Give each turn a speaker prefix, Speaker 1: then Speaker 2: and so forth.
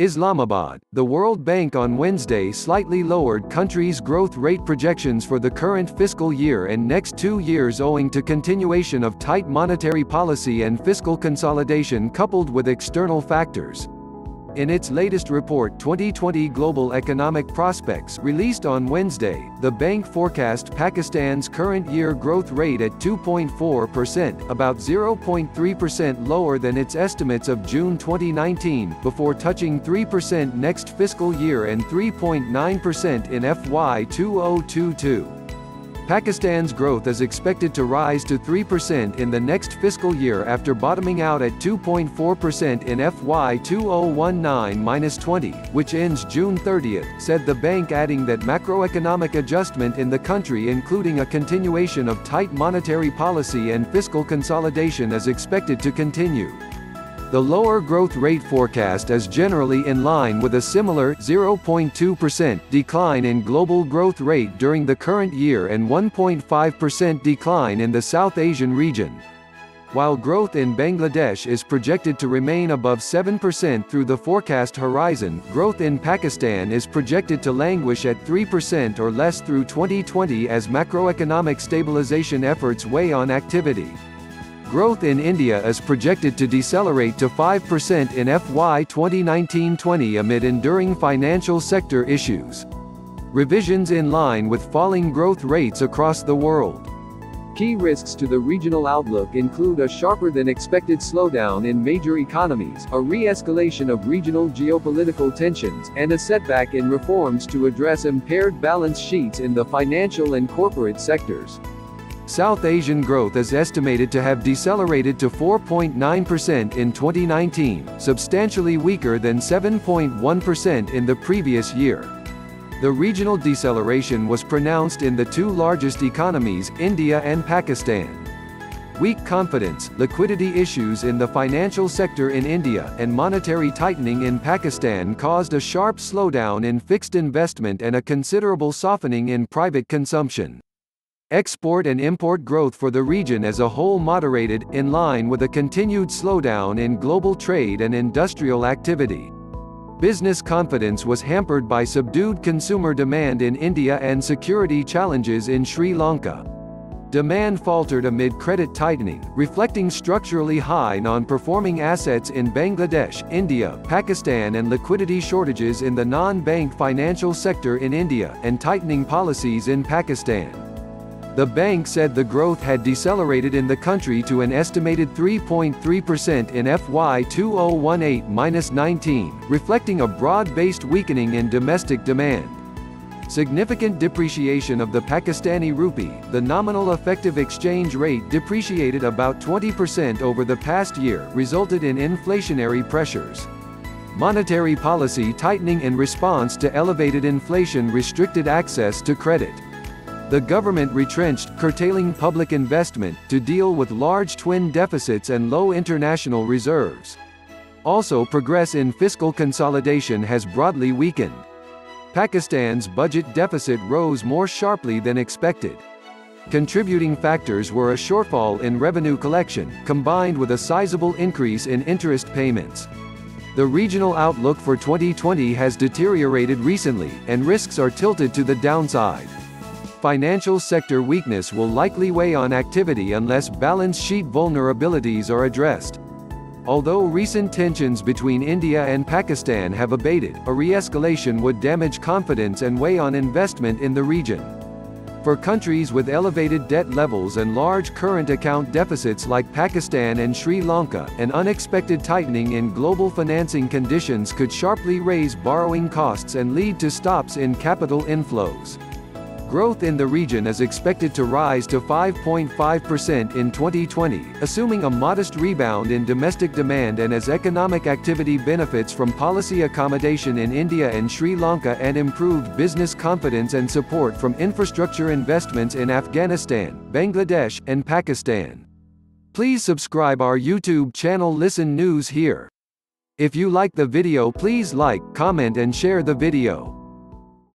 Speaker 1: Islamabad, the World Bank on Wednesday slightly lowered country's growth rate projections for the current fiscal year and next 2 years owing to continuation of tight monetary policy and fiscal consolidation coupled with external factors. In its latest report 2020 Global Economic Prospects released on Wednesday, the bank forecast Pakistan's current year growth rate at 2.4%, about 0.3% lower than its estimates of June 2019, before touching 3% next fiscal year and 3.9% in FY 2022. Pakistan's growth is expected to rise to 3% in the next fiscal year after bottoming out at 2.4% in FY 2019-20, which ends June 30, said the bank, adding that macroeconomic adjustment in the country including a continuation of tight monetary policy and fiscal consolidation is expected to continue. The lower growth rate forecast is generally in line with a similar 0.2% decline in global growth rate during the current year and 1.5% decline in the South Asian region. While growth in Bangladesh is projected to remain above 7% through the forecast horizon, growth in Pakistan is projected to languish at 3% or less through 2020 as macroeconomic stabilization efforts weigh on activity. Growth in India is projected to decelerate to 5% in FY 2019-20 amid enduring financial sector issues. Revisions in line with falling growth rates across the world. Key risks to the regional outlook include a sharper-than-expected slowdown in major economies, a re-escalation of regional geopolitical tensions, and a setback in reforms to address impaired balance sheets in the financial and corporate sectors. South Asian growth is estimated to have decelerated to 4.9% in 2019, substantially weaker than 7.1% in the previous year. The regional deceleration was pronounced in the two largest economies, India and Pakistan. Weak confidence, liquidity issues in the financial sector in India, and monetary tightening in Pakistan caused a sharp slowdown in fixed investment and a considerable softening in private consumption. Export and import growth for the region as a whole moderated, in line with a continued slowdown in global trade and industrial activity. Business confidence was hampered by subdued consumer demand in India and security challenges in Sri Lanka. Demand faltered amid credit tightening, reflecting structurally high non-performing assets in Bangladesh, India, Pakistan and liquidity shortages in the non-bank financial sector in India, and tightening policies in Pakistan. The bank said the growth had decelerated in the country to an estimated 3.3% in FY 2018-19, reflecting a broad-based weakening in domestic demand. Significant depreciation of the Pakistani rupee, the nominal effective exchange rate depreciated about 20% over the past year, resulted in inflationary pressures. Monetary policy tightening in response to elevated inflation restricted access to credit. The government retrenched, curtailing public investment, to deal with large twin deficits and low international reserves. Also, progress in fiscal consolidation has broadly weakened. Pakistan's budget deficit rose more sharply than expected. Contributing factors were a shortfall in revenue collection, combined with a sizable increase in interest payments. The regional outlook for 2020 has deteriorated recently, and risks are tilted to the downside. Financial sector weakness will likely weigh on activity unless balance sheet vulnerabilities are addressed. Although recent tensions between India and Pakistan have abated, a re-escalation would damage confidence and weigh on investment in the region. For countries with elevated debt levels and large current account deficits like Pakistan and Sri Lanka, an unexpected tightening in global financing conditions could sharply raise borrowing costs and lead to stops in capital inflows. Growth in the region is expected to rise to 5.5% in 2020, assuming a modest rebound in domestic demand and as economic activity benefits from policy accommodation in India and Sri Lanka and improved business confidence and support from infrastructure investments in Afghanistan, Bangladesh, and Pakistan. Please subscribe our YouTube channel Listen News here. If you like the video, please like, comment and share the video.